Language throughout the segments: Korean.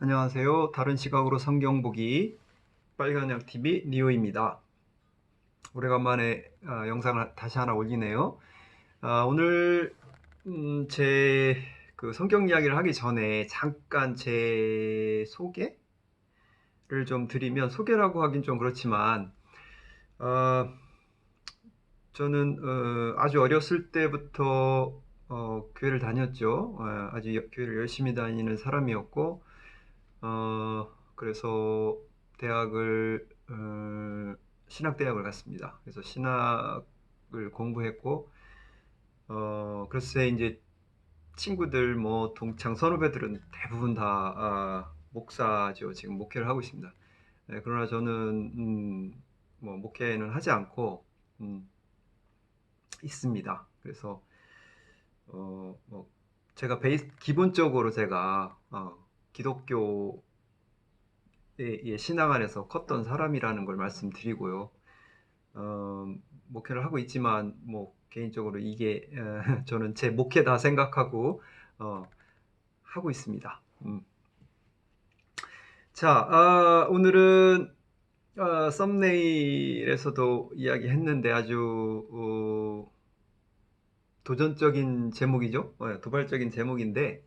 안녕하세요. 다른 시각으로 성경 보기 빨간약 TV 니오입니다. 오래간만에 영상을 다시 하나 올리네요. 오늘 제 성경 이야기를 하기 전에 잠깐 제 소개를 좀 드리면, 소개라고 하긴 좀 그렇지만 어, 저는 아주 어렸을 때부터 교회를 다녔죠. 아주 교회를 열심히 다니는 사람이었고, 그래서 대학을 신학대학을 갔습니다. 그래서 신학을 공부했고, 글쎄 이제 친구들 뭐 동창 선후배들은 대부분 다 목사죠. 지금 목회를 하고 있습니다. 네, 그러나 저는 뭐 목회는 하지 않고 있습니다. 그래서 뭐 제가 기본적으로 제가 기독교 신앙 안에서 컸던 사람이라는 걸 말씀드리고요. 목회를 하고 있지만 뭐 개인적으로 이게 저는 제 목회다 생각하고 하고 있습니다. 자, 오늘은 썸네일에서도 이야기했는데 아주 도전적인 제목이죠. 도발적인 제목인데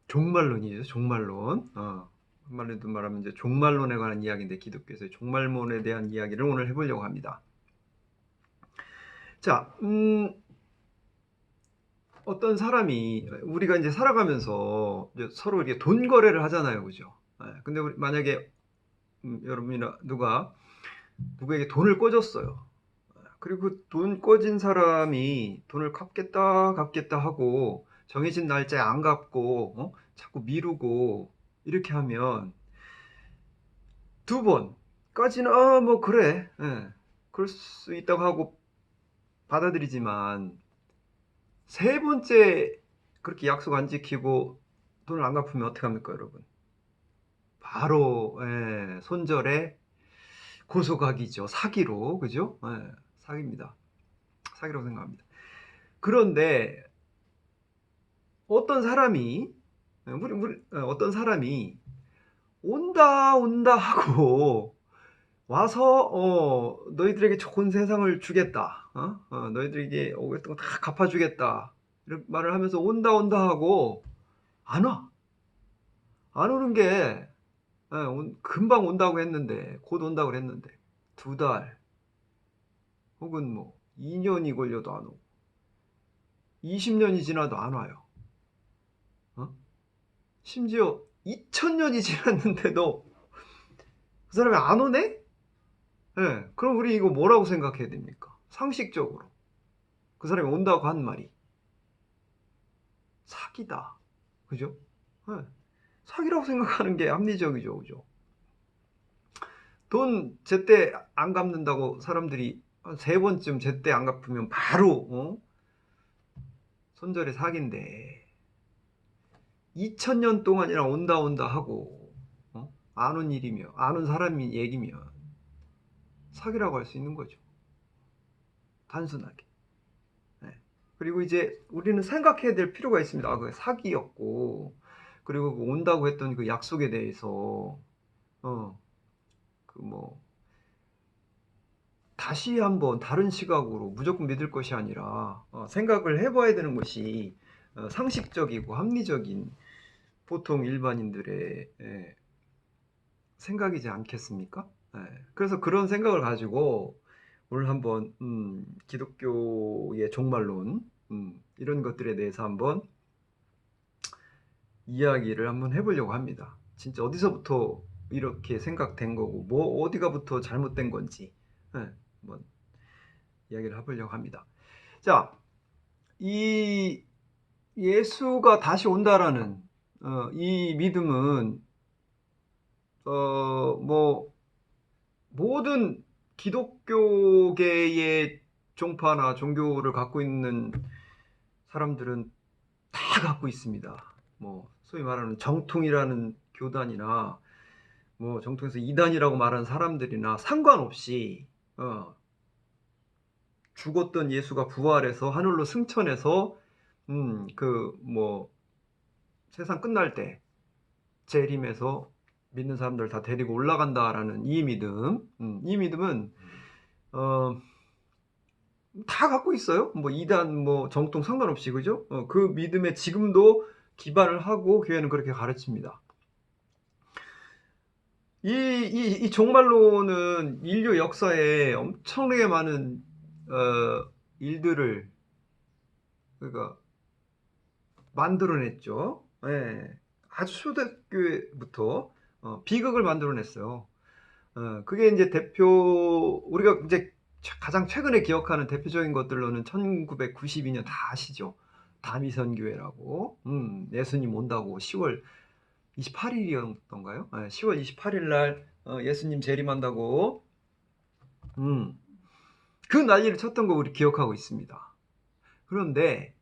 종말론이죠. 종말론. 한마디로 말하면 이제 종말론에 관한 이야기인데, 기독교에서의 종말론에 대한 이야기를 오늘 해보려고 합니다. 자, 어떤 사람이, 우리가 이제 살아가면서 이제 서로 이렇게 돈 거래를 하잖아요, 그죠? 근데 만약에 여러분이나 누구에게 돈을 꿔줬어요. 그리고 그 돈 꿔진 사람이 돈을 갚겠다 하고 정해진 날짜에 안 갚고 자꾸 미루고 이렇게 하면, 두 번까지는 뭐 그래, 그럴 수 있다고 하고 받아들이지만, 세 번째 그렇게 약속 안 지키고 돈을 안 갚으면 어떻게 합니까, 여러분? 바로 손절에 고소각이죠. 사기로, 그죠? 사기입니다. 사기라고 생각합니다. 그런데 어떤 사람이 어떤 사람이 온다 하고 와서 너희들에게 좋은 세상을 주겠다. 너희들에게 오랫동안 다 갚아주겠다. 이런 말을 하면서 온다 하고 안 와. 안 오는 게, 금방 온다고 했는데, 곧 온다고 그랬는데 2달 혹은 뭐 2년이 걸려도 안 오고 20년이 지나도 안 와요. 심지어 2000년이 지났는데도 그 사람이 안 오네? 그럼 우리 이거 뭐라고 생각해야 됩니까? 상식적으로 그 사람이 온다고 한 말이 사기다. 그죠? 사기라고 생각하는 게 합리적이죠. 그죠? 돈 제때 안 갚는다고 사람들이 한 3번쯤 제때 안 갚으면 바로 손절의 사기인데, 2000년 동안이나 온다 하고 안 온 일이며 안 온 사람이 얘기면 사기라고 할 수 있는 거죠. 단순하게. 그리고 이제 우리는 생각해야 될 필요가 있습니다. 그게 사기였고, 그리고 온다고 했던 그 약속에 대해서 뭐 다시 한번 다른 시각으로 무조건 믿을 것이 아니라 생각을 해봐야 되는 것이 상식적이고 합리적인 보통 일반인들의 생각이지 않겠습니까? 그래서 그런 생각을 가지고 오늘 한번 기독교의 종말론, 이런 것들에 대해서 한번 이야기를 한번 해보려고 합니다. 진짜 어디서부터 이렇게 생각된 거고 뭐 어디가부터 잘못된 건지 한번 이야기를 해보려고 합니다. 자, 이 예수가 다시 온다라는 이 믿음은 뭐 모든 기독교계의 종파나 종교를 갖고 있는 사람들은 다 갖고 있습니다. 뭐 소위 말하는 정통이라는 교단이나 뭐 정통에서 이단이라고 말하는 사람들이나 상관없이 죽었던 예수가 부활해서 하늘로 승천해서 그 뭐 세상 끝날 때 재림에서 믿는 사람들 다 데리고 올라간다라는 이 믿음, 이 믿음은 다 갖고 있어요. 뭐 이단, 뭐 정통 상관없이, 그죠? 그 믿음에 지금도 기반을 하고 교회는 그렇게 가르칩니다. 이 종말론은 인류 역사에 엄청나게 많은 일들을 그러니까 만들어냈죠. 예. 아주 초대교회부터 비극을 만들어냈어요. 그게 이제 우리가 이제 가장 최근에 기억하는 대표적인 것들로는 1992년 다 아시죠? 다미선교회라고. 예수님 온다고 10월 28일이었던가요? 10월 28일 날 예수님 재림한다고 그 난리를 쳤던 거 우리 기억하고 있습니다. 그런데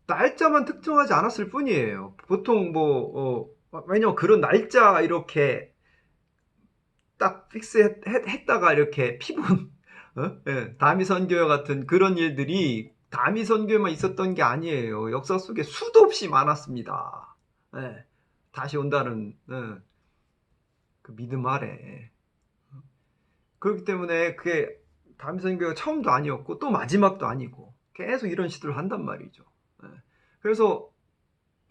날짜만 특정하지 않았을 뿐이에요. 보통 왜냐면 그런 날짜 이렇게 딱 픽스했다가 이렇게 피분 다미선교회 같은 그런 일들이 다미선교회만 있었던 게 아니에요. 역사 속에 수도 없이 많았습니다. 다시 온다는 그 믿음 아래. 그렇기 때문에 그게 다미선교회가 처음도 아니었고 또 마지막도 아니고 계속 이런 시도를 한단 말이죠. 그래서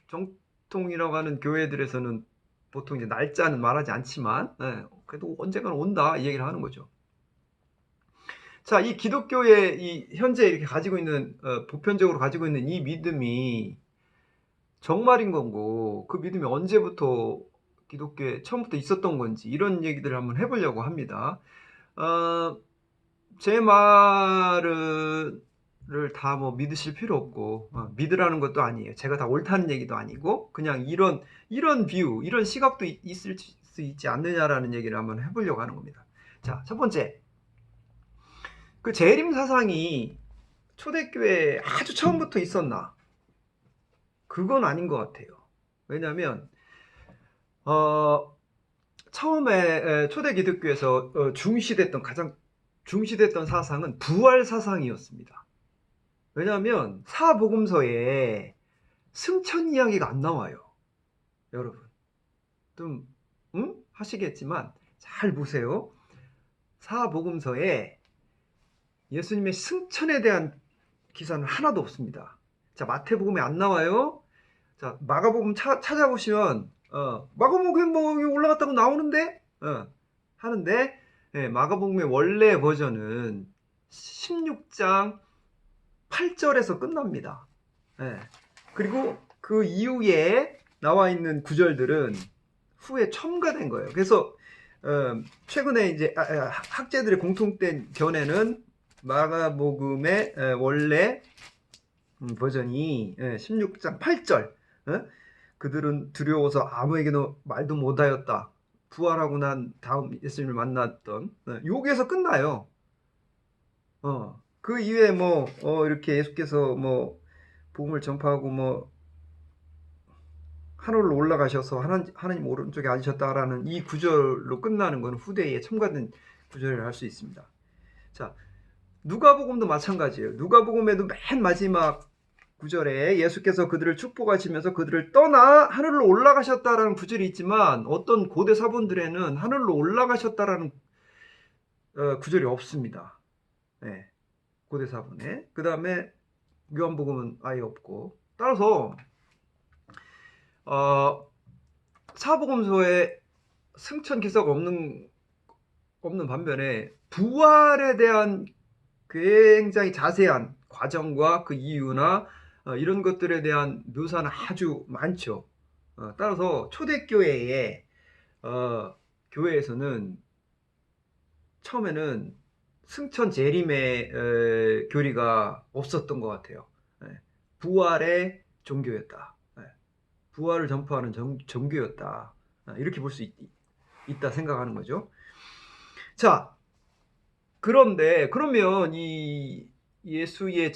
정통이라고 하는 교회들에서는 보통 이제 날짜는 말하지 않지만 그래도 언젠가는 온다 이 얘기를 하는 거죠. 자, 이 기독교의 이 현재 이렇게 가지고 있는 보편적으로 가지고 있는 이 믿음이 정말인 건고 그 믿음이 언제부터 기독교에 처음부터 있었던 건지 이런 얘기들을 한번 해보려고 합니다. 제 말을 다 뭐 믿으실 필요 없고 믿으라는 것도 아니에요. 제가 다 옳다는 얘기도 아니고 그냥 이런 비유, 이런 시각도 있을 수 있지 않느냐라는 얘기를 한번 해보려고 하는 겁니다. 자, 첫 번째, 그 재림 사상이 초대교회에 아주 처음부터 있었나? 그건 아닌 것 같아요. 왜냐하면 처음에 초대 기독교에서 가장 중시됐던 사상은 부활 사상이었습니다. 왜냐하면 사복음서에 승천 이야기가 안 나와요. 여러분 좀 하시겠지만 잘 보세요. 사복음서에 예수님의 승천에 대한 기사는 하나도 없습니다. 자, 마태복음에 안 나와요. 자, 마가복음 찾아보시면 마가복음에 뭐 올라갔다고 나오는데 하는데 마가복음의 원래 버전은 16장 8절에서 끝납니다. 그리고 그 이후에 나와 있는 구절들은 후에 첨가된 거예요. 그래서 최근에 이제 학자들의 공통된 견해는 마가복음의 원래 버전이 16장 8절 그들은 두려워서 아무에게도 말도 못하였다. 부활하고 난 다음 예수님을 만났던 여기에서 끝나요. 그 이후에 이렇게 예수께서 복음을 전파하고 하늘로 올라가셔서 하나님 오른쪽에 앉으셨다라는 이 구절로 끝나는 건 후대에 첨가된 구절을 할 수 있습니다. 자, 누가복음도 마찬가지예요. 누가복음에도 맨 마지막 구절에 예수께서 그들을 축복하시면서 그들을 떠나 하늘로 올라가셨다라는 구절이 있지만 어떤 고대 사본들에는 하늘로 올라가셨다라는 구절이 없습니다. 고대 사본에. 그 다음에 요한복음은 아예 없고. 따라서 사복음서에 승천 기사가 없는 반면에 부활에 대한 굉장히 자세한 과정과 그 이유나 이런 것들에 대한 묘사는 아주 많죠. 따라서 초대교회의 교회에서는 처음에는 승천 재림의 교리가 없었던 것 같아요. 부활의 종교였다. 부활을 전파하는 종교였다. 이렇게 볼 수 있다 생각하는 거죠. 자, 그러면 이 예수의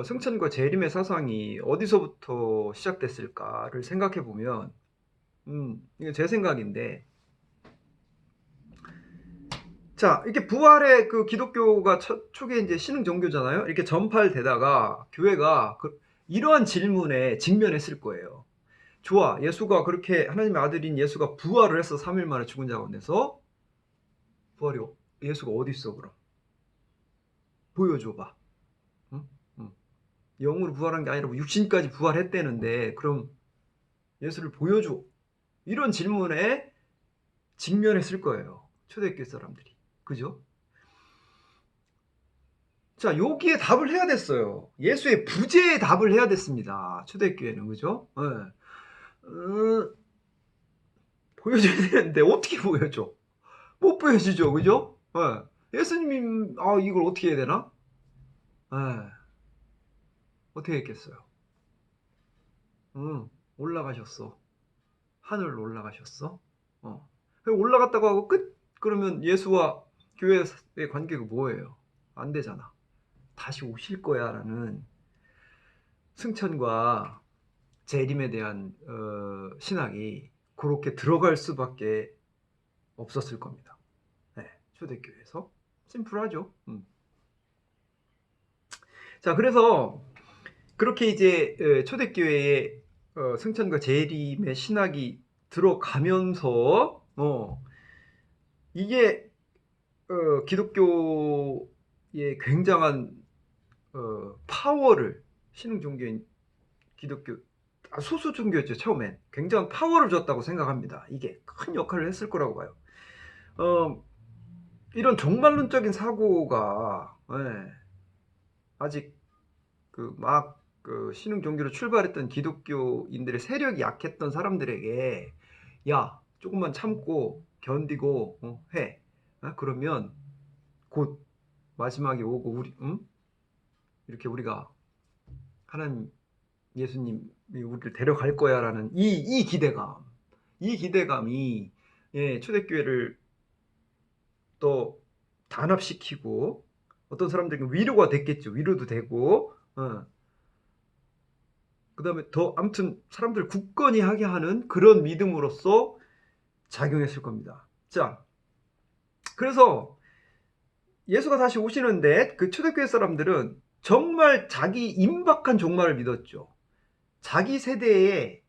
승천과 재림의 사상이 어디서부터 시작됐을까를 생각해 보면 이게 제 생각인데, 자, 이렇게 부활의 그 기독교가 초기에 이제 신흥 종교잖아요. 이렇게 전파되다가 교회가 이러한 질문에 직면했을 거예요. 좋아. 예수가 그렇게 하나님의 아들인 예수가 부활을 했어. 3일 만에 죽은 자 가운데서. 부활이 예수가 어디 있어 그럼? 보여줘 봐. 응? 응. 영으로 부활한 게 아니라 육신까지 부활했대는데 그럼 예수를 보여줘. 이런 질문에 직면했을 거예요. 초대교회 사람들이. 그죠? 자, 여기에 답을 해야 됐어요. 예수의 부재에 답을 해야 됐습니다. 초대교회는. 그죠? 네. 보여줘야 되는데 어떻게 보여줘? 못 보여주죠. 그죠? 네. 예수님이 이걸 어떻게 해야 되나? 네. 어떻게 했겠어요? 올라가셨어. 하늘로 올라가셨어. 올라갔다고 하고 끝? 그러면 예수와 교회의 관계가 뭐예요? 안 되잖아. 다시 오실 거야 라는 승천과 재림에 대한 신학이 그렇게 들어갈 수밖에 없었을 겁니다. 네, 초대교회에서. 심플하죠. 자, 그래서 그렇게 이제 초대교회에 승천과 재림의 신학이 들어가면서 이게 기독교의 굉장한 파워를 신흥 종교인 기독교 소수 종교였죠. 처음엔 굉장한 파워를 줬다고 생각합니다. 이게 큰 역할을 했을 거라고 봐요. 이런 종말론적인 사고가 아직 그 신흥 종교로 출발했던 기독교인들의 세력이 약했던 사람들에게 야 조금만 참고 견디고 해. 그러면 곧 마지막에 오고 우리 이렇게 우리가 하나님 예수님이 우리를 데려갈 거야라는 이 기대감이 초대교회를 또 단합시키고 어떤 사람들에게 위로가 됐겠죠. 위로도 되고 그 다음에 더 아무튼 사람들 굳건히 하게 하는 그런 믿음으로써 작용했을 겁니다. 자, 그래서 예수가 다시 오시는데 그 초대교회 사람들은 정말 자기 임박한 종말을 믿었죠. 자기 세대에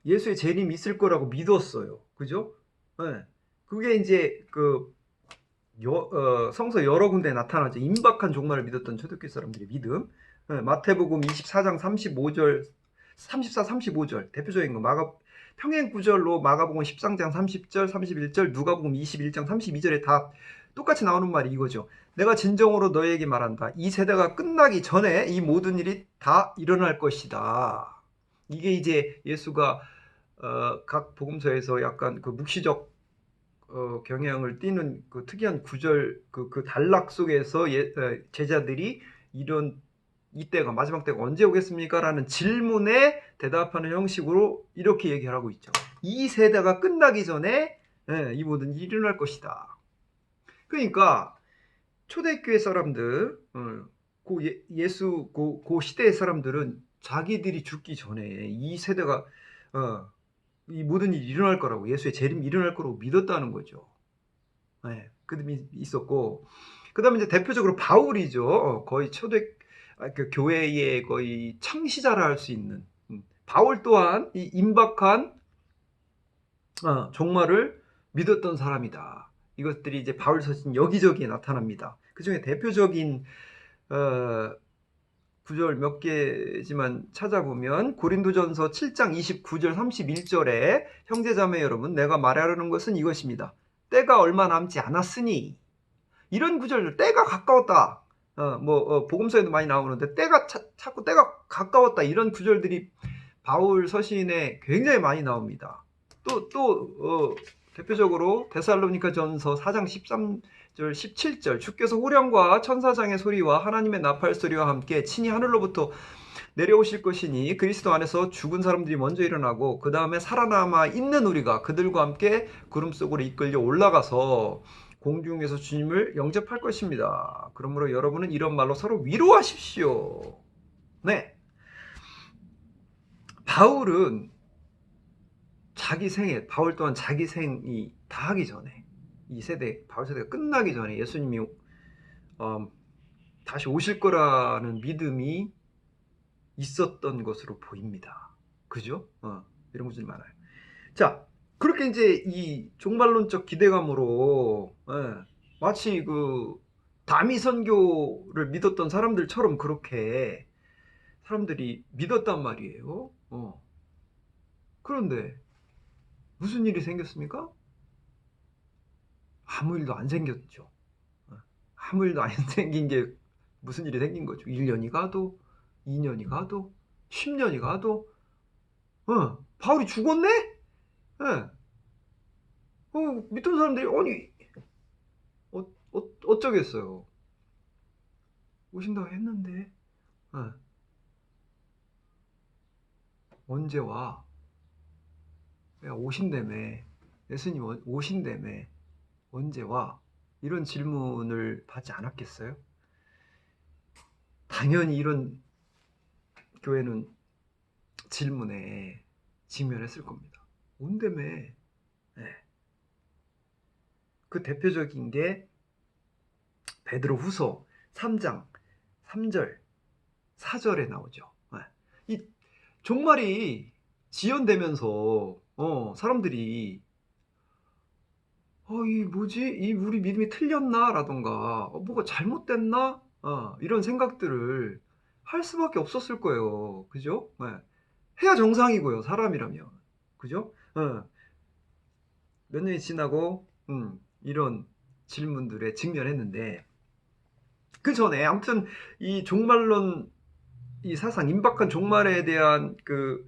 예수의 재림이 있을 거라고 믿었어요. 그죠? 그게 이제 성서 여러 군데 나타나죠. 임박한 종말을 믿었던 초대교회 사람들의 믿음. 마태복음 24장 34, 35절 대표적인 거 평행 구절로 마가복음 13장 30절, 31절, 누가복음 21장 32절에 다 똑같이 나오는 말이 이거죠. 내가 진정으로 너희에게 말한다. 이 세대가 끝나기 전에 이 모든 일이 다 일어날 것이다. 이게 이제 예수가 각 복음서에서 약간 그 묵시적 경향을 띠는 그 특이한 구절 그 단락 속에서 제자들이 이런 이때가 마지막 때가 언제 오겠습니까? 라는 질문에 대답하는 형식으로 이렇게 얘기를 하고 있죠. 이 세대가 끝나기 전에 이 모든 일이 일어날 것이다. 그러니까 초대교회 사람들 예수 그 시대의 사람들은 자기들이 죽기 전에 이 세대가 이 모든 일이 일어날 거라고 예수의 재림이 일어날 거라고 믿었다는 거죠. 그 믿음이 있었고 그 다음에 이제 대표적으로 바울이죠. 거의 그 교회의 거의 창시자라 할 수 있는 바울 또한 이 임박한 종말을 믿었던 사람이다. 이것들이 이제 바울 서신 여기저기에 나타납니다. 그 중에 대표적인 구절 몇 개지만 찾아보면 고린도전서 7장 29절 31절에 형제자매 여러분 내가 말하려는 것은 이것입니다. 때가 얼마 남지 않았으니 이런 구절들 때가 가까웠다. 복음서에도 많이 나오는데 자꾸 때가 가까웠다. 이런 구절들이 바울 서신에 굉장히 많이 나옵니다. 또 대표적으로 데살로니가 전서 4장 13절 17절 주께서 호령과 천사장의 소리와 하나님의 나팔 소리와 함께 친히 하늘로부터 내려오실 것이니 그리스도 안에서 죽은 사람들이 먼저 일어나고 그 다음에 살아남아 있는 우리가 그들과 함께 구름 속으로 이끌려 올라가서 공중에서 주님을 영접할 것입니다. 그러므로 여러분은 이런 말로 서로 위로하십시오. 네, 바울 또한 자기 생이 다하기 전에 바울 세대가 끝나기 전에 예수님이 다시 오실 거라는 믿음이 있었던 것으로 보입니다. 그죠? 이런 구절이 많아요. 자, 그렇게 이제 이 종말론적 기대감으로 마치 그 다미 선교를 믿었던 사람들처럼 그렇게 사람들이 믿었단 말이에요. 그런데 무슨 일이 생겼습니까? 아무 일도 안 생겼죠. 아무 일도 안 생긴 게 무슨 일이 생긴 거죠. 1년이 가도 2년이 가도 10년이 가도 바울이 죽었네? 예. 믿던 사람들이 아니 어쩌겠어요. 오신다고 했는데 언제 와? 야, 오신다며. 예수님 오신다며. 언제 와? 이런 질문을 받지 않았겠어요? 당연히 이런 교회는 질문에 직면했을 겁니다. 온다며. 네. 그 대표적인 게 베드로후서 3장 3절 4절에 나오죠. 이 종말이 지연되면서 사람들이 이 뭐지? 이 우리 믿음이 틀렸나? 라던가 뭐가 잘못됐나? 이런 생각들을 할 수밖에 없었을 거예요. 그죠? 해야 정상이고요. 사람이라면. 그죠? 몇 년이 지나고 이런 질문들에 직면했는데 그 전에 아무튼 이 종말론 이 사상 임박한 종말에 대한 그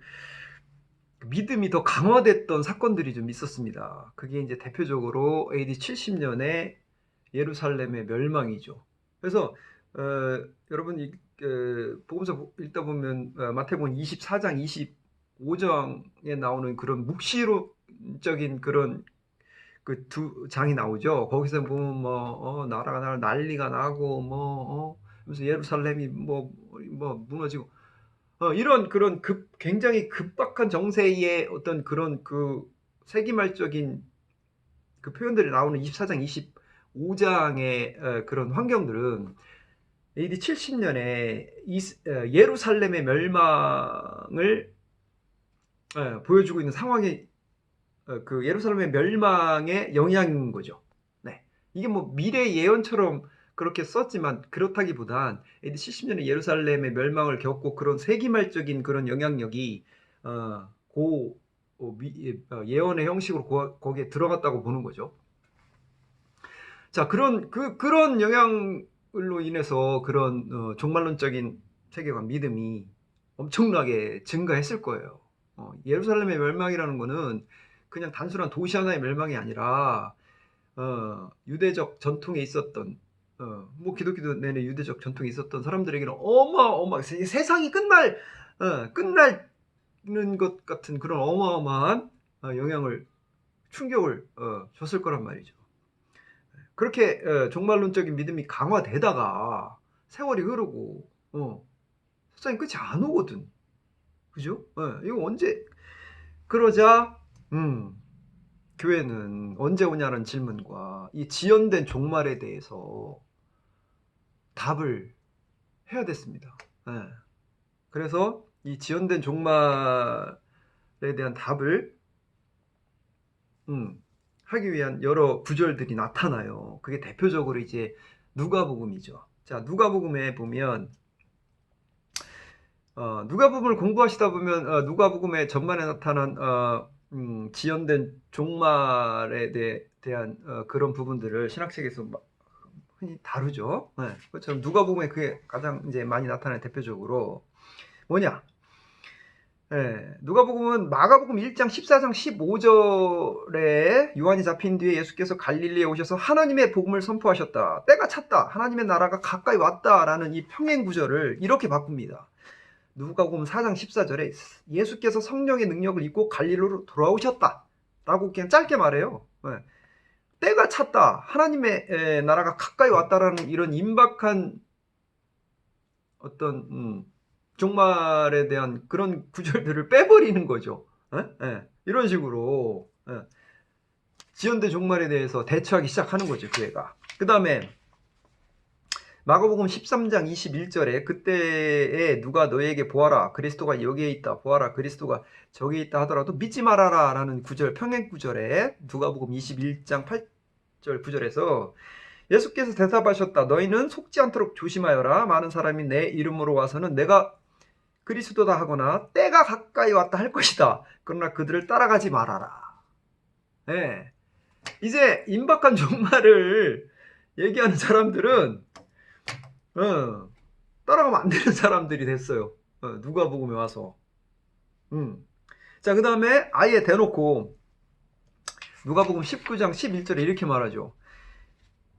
믿음이 더 강화됐던 사건들이 좀 있었습니다. 그게 이제 대표적으로 AD 70년에 예루살렘의 멸망이죠. 그래서 여러분 복음서 읽다 보면 마태복음 24장 25장에 나오는 그런 묵시적인 그런 그 두 장이 나오죠. 거기서 보면 뭐 나라가 난리가 나고 그래서 예루살렘이 뭐 무너지고 이런 그런 굉장히 급박한 정세의 어떤 그런 그 세기말적인 그 표현들이 나오는 24장 25장의 그런 환경들은 AD 70년에 예루살렘의 멸망을 보여주고 있는 상황이 그 예루살렘의 멸망의 영향인 거죠. 네. 이게 뭐 미래 예언처럼 그렇게 썼지만 그렇다기보단 AD 70년에 예루살렘의 멸망을 겪고 그런 세기말적인 그런 영향력이 예언의 형식으로 거기에 들어갔다고 보는 거죠. 자, 그런 영향으로 인해서 그런 종말론적인 세계관 믿음이 엄청나게 증가했을 거예요. 예루살렘의 멸망이라는 거는 그냥 단순한 도시 하나의 멸망이 아니라 유대적 전통에 있었던 뭐 기독교 내내 유대적 전통에 있었던 사람들에게는 세상이 끝나는 것 같은 그런 어마어마한 충격을 줬을 거란 말이죠. 그렇게 종말론적인 믿음이 강화되다가 세월이 흐르고 세상이 끝이 안 오거든. 그죠? 이거 언제 그러자 교회는 언제 오냐는 질문과 이 지연된 종말에 대해서 답을 해야 됐습니다. 그래서 이 지연된 종말에 대한 답을 하기 위한 여러 구절들이 나타나요. 그게 대표적으로 이제 누가복음이죠. 자, 누가복음에 보면 누가복음을 공부하시다 보면 누가복음의 전반에 나타난 지연된 종말에 대한 그런 부분들을 신학책에서 흔히 다루죠. 그것처럼 누가복음에 그게 가장 이제 많이 나타나는 대표적으로 뭐냐? 누가복음은 마가복음 1장 14장 15절에 요한이 잡힌 뒤에 예수께서 갈릴리에 오셔서 하나님의 복음을 선포하셨다. 때가 찼다. 하나님의 나라가 가까이 왔다라는 이 평행 구절을 이렇게 바꿉니다. 누가복음 4장 14절에 예수께서 성령의 능력을 입고 갈릴리로 돌아오셨다 라고 그냥 짧게 말해요. 때가 찼다. 하나님의 나라가 가까이 왔다라는 이런 임박한 어떤 종말에 대한 그런 구절들을 빼버리는 거죠. 이런 식으로 지연된 종말에 대해서 대처하기 시작하는 거죠. 교회가. 그 다음에 마가복음 13장 21절에 그때에 누가 너에게 보아라 그리스도가 여기에 있다 보아라 그리스도가 저기에 있다 하더라도 믿지 말아라 라는 구절 평행 구절에 누가복음 21장 8절 9절에서 예수께서 대답하셨다. 너희는 속지 않도록 조심하여라. 많은 사람이 내 이름으로 와서는 내가 그리스도다 하거나 때가 가까이 왔다 할 것이다. 그러나 그들을 따라가지 말아라. 네. 이제 임박한 종말을 얘기하는 사람들은 따라가면 안 되는 사람들이 됐어요. 누가복음에 와서. 자, 그 다음에 아예 대놓고 누가복음 19장 11절에 이렇게 말하죠.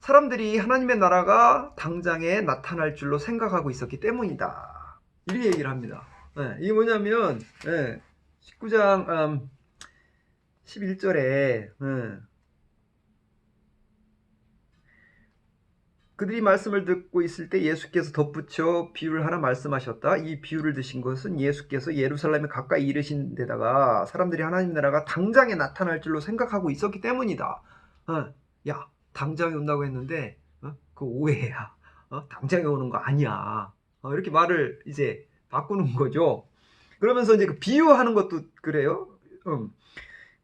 사람들이 하나님의 나라가 당장에 나타날 줄로 생각하고 있었기 때문이다. 이렇게 얘기를 합니다. 이게 뭐냐면 19장 11절에 그들이 말씀을 듣고 있을 때 예수께서 덧붙여 비유를 하나 말씀하셨다. 이 비유를 드신 것은 예수께서 예루살렘에 가까이 이르신 데다가 사람들이 하나님 나라가 당장에 나타날 줄로 생각하고 있었기 때문이다. 야, 당장에 온다고 했는데 그거 오해야. 당장에 오는 거 아니야. 이렇게 말을 이제 바꾸는 거죠. 그러면서 이제 그 비유하는 것도 그래요.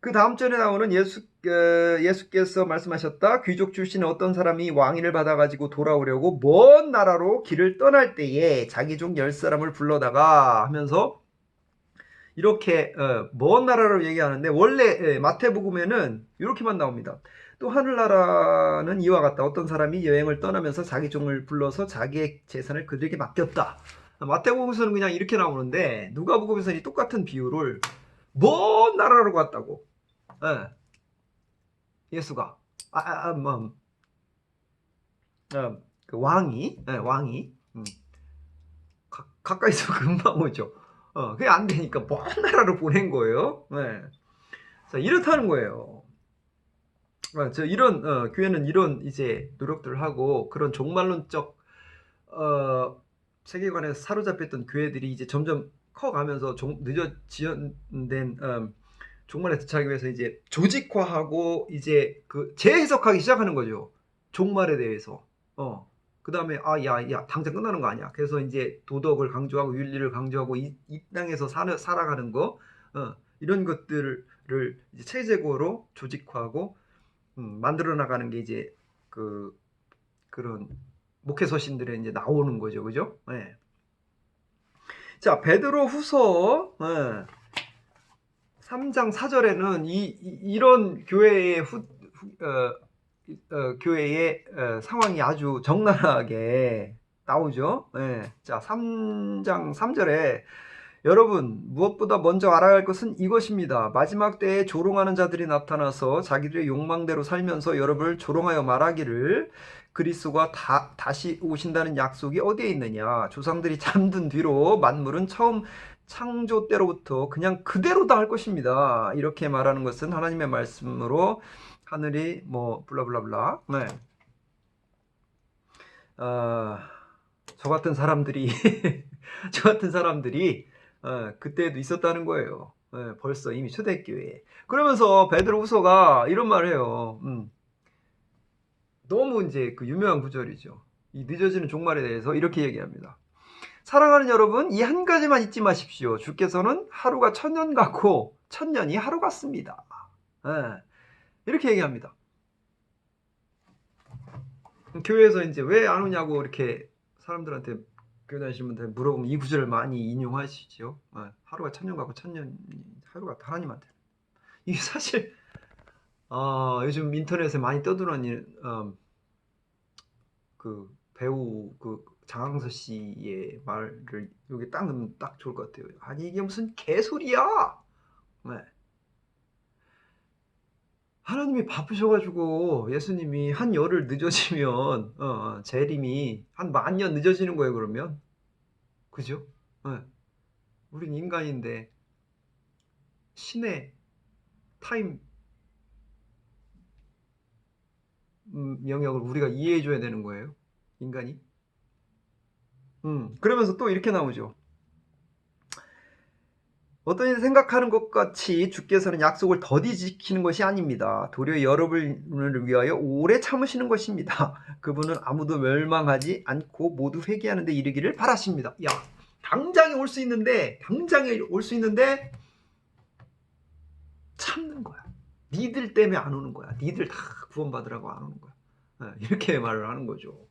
그 다음 절에 나오는 예수께서 말씀하셨다. 귀족 출신의 어떤 사람이 왕위를 받아가지고 돌아오려고 먼 나라로 길을 떠날 때에 자기 종 10사람을 불러다가 하면서 이렇게 먼 나라로 얘기하는데 원래 마태복음에는 이렇게만 나옵니다. 또 하늘나라는 이와 같다. 어떤 사람이 여행을 떠나면서 자기 종을 불러서 자기의 재산을 그들에게 맡겼다. 마태복음에서는 그냥 이렇게 나오는데 누가복음에서는 이 똑같은 비유를 먼 나라로 갔다고. 예수가 그 왕이 가까이서 금방 오죠. 그게 안 되니까 먼 나라로 보낸 거예요. 자, 이렇다는 거예요. 저 이런 교회는 이런 이제 노력들을 하고 그런 종말론적 세계관에 사로잡혔던 교회들이 이제 점점 커가면서 늦어 지연된 종말에 도착하기 위해서 이제 조직화하고 이제 그 재해석하기 시작하는 거죠. 종말에 대해서. 그 다음에 야 당장 끝나는 거 아니야. 그래서 이제 도덕을 강조하고 윤리를 강조하고 이 땅에서 살아가는 거 이런 것들을 이제 체제적으로 조직화하고 만들어 나가는 게 이제 그런 목회 서신들에 이제 나오는 거죠, 그죠? 네. 자, 베드로 후서 3장 4절에는 이런 교회의 교회의 상황이 아주 적나라하게 나오죠. 자, 3장 3절에 여러분 무엇보다 먼저 알아야 할 것은 이것입니다. 마지막 때에 조롱하는 자들이 나타나서 자기들의 욕망대로 살면서 여러분을 조롱하여 말하기를 그리스도가 다시 오신다는 약속이 어디에 있느냐. 조상들이 잠든 뒤로 만물은 처음 창조 때로부터 그냥 그대로다 할 것입니다. 이렇게 말하는 것은 하나님의 말씀으로 하늘이 뭐 블라블라블라. 저 같은 사람들이 그때도 있었다는 거예요. 벌써 이미 초대교회에. 그러면서 베드로후서가 이런 말을 해요. 너무 이제 그 유명한 구절이죠. 이 늦어지는 종말에 대해서 이렇게 얘기합니다. 사랑하는 여러분, 이 한 가지만 잊지 마십시오. 주께서는 하루가 천년 같고 천년이 하루 같습니다. 이렇게 얘기합니다. 교회에서 이제 왜 안 오냐고 이렇게 사람들한테 교회 다니시는 분들 물어보면 이 구절을 많이 인용하시죠. 하루가 천년 같고 천년 하루가 하나님한테. 이게 사실 요즘 인터넷에 많이 떠드는 그 배우 그 장항서 씨의 말을 여기 딱 넣으면 딱 좋을 것 같아요. 아니 이게 무슨 개소리야. 하나님이 바쁘셔가지고 예수님이 한 열흘 늦어지면 재림이 한 10,000년 늦어지는 거예요. 그러면 그죠? 우린 인간인데 신의 타임 영역을 우리가 이해해줘야 되는 거예요. 인간이. 그러면서 또 이렇게 나오죠. 어떤 이들이 생각하는 것 같이 주께서는 약속을 더디 지키는 것이 아닙니다. 도리어 여러분을 위하여 오래 참으시는 것입니다. 그분은 아무도 멸망하지 않고 모두 회개하는 데 이르기를 바라십니다. 야, 당장에 올 수 있는데 참는 거야. 니들 때문에 안 오는 거야. 니들 다 구원받으라고 안 오는 거야. 이렇게 말을 하는 거죠.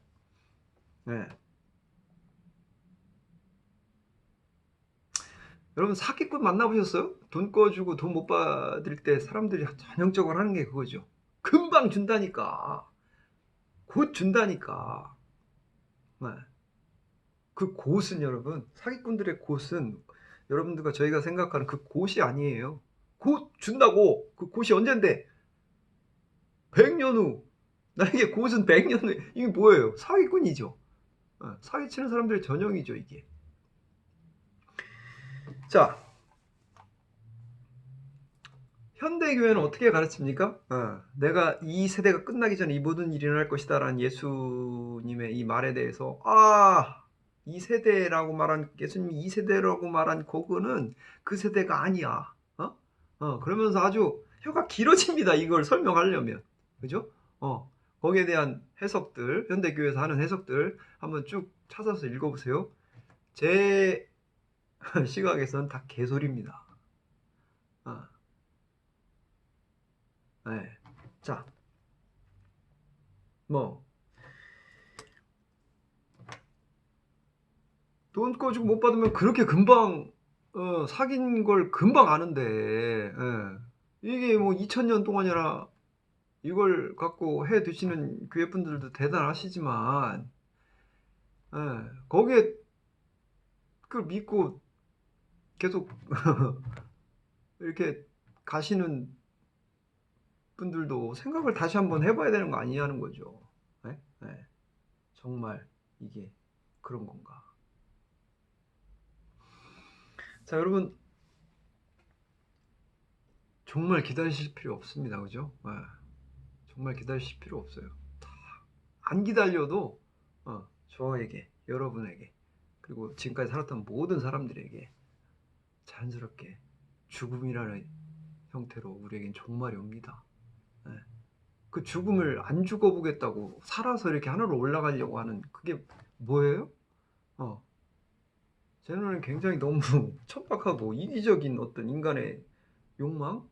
네. 여러분 사기꾼 만나보셨어요? 돈 꺼주고 돈 못 받을 때 사람들이 전형적으로 하는 게 그거죠. 금방 준다니까. 곧 준다니까. 네. 그 곧은 여러분, 사기꾼들의 곧은 여러분들과 저희가 생각하는 그 곧이 아니에요. 곧 준다고. 그 곧이 언젠데? 100년 후. 나에게 곧은 100년 후. 이게 뭐예요? 사기꾼이죠. 사기치는 사람들의 전형이죠, 이게. 자, 현대교회는 어떻게 가르칩니까? 내가 이 세대가 끝나기 전에 이 모든 일이 일어날 것이다 라는 예수님의 이 말에 대해서 이 세대라고 말한 예수님이 이 세대라고 말한 그거는 그 세대가 아니야. 그러면서 아주 혀가 길어집니다. 이걸 설명하려면. 그죠? 거기에 대한 해석들, 현대교회에서 하는 해석들 한번 쭉 찾아서 읽어보세요. 제 시각에서는 다 개소리입니다. 네. 자, 돈 꺼주고 못 받으면 그렇게 금방 사귄 걸 금방 아는데 이게 뭐 2000년 동안이나 이걸 갖고 해 드시는 교회분들도 대단하시지만 거기에 그 믿고 계속 이렇게 가시는 분들도 생각을 다시 한번 해봐야 되는 거 아니냐는 거죠. 네? 정말 이게 그런 건가? 자, 여러분 정말 기다리실 필요 없습니다. 그죠? 정말 기다리실 필요 없어요. 안 기다려도 저에게, 여러분에게, 그리고 지금까지 살았던 모든 사람들에게 자연스럽게 죽음이라는 형태로 우리에겐 종말이 옵니다. 그 죽음을 안 죽어보겠다고 살아서 이렇게 하늘로 올라가려고 하는 그게 뭐예요? 제 눈에는 굉장히 너무 천박하고 이기적인 어떤 인간의 욕망으로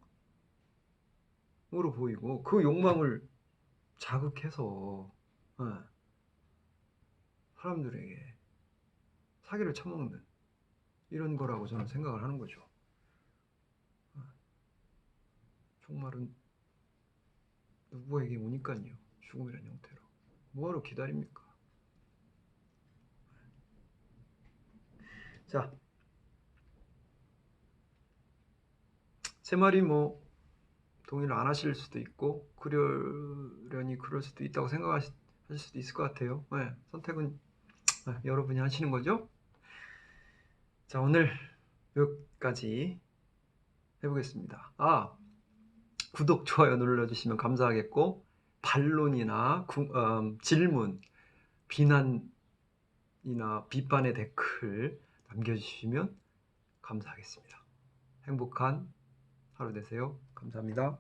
보이고 그 욕망을 자극해서 사람들에게 사기를 쳐먹는 이런 거라고 저는 생각을 하는 거죠. 종말은 누구에게 오니까요. 죽음이라는 형태로. 뭐하러 기다립니까? 자, 제 말이 뭐 동의를 안 하실 수도 있고 그러려니 그럴 수도 있다고 생각하실 수도 있을 것 같아요. 선택은 여러분이 하시는 거죠. 자, 오늘 여기까지 해보겠습니다. 구독, 좋아요 눌러주시면 감사하겠고 반론이나 질문, 비난이나 비판의 댓글 남겨주시면 감사하겠습니다. 행복한 하루 되세요. 감사합니다.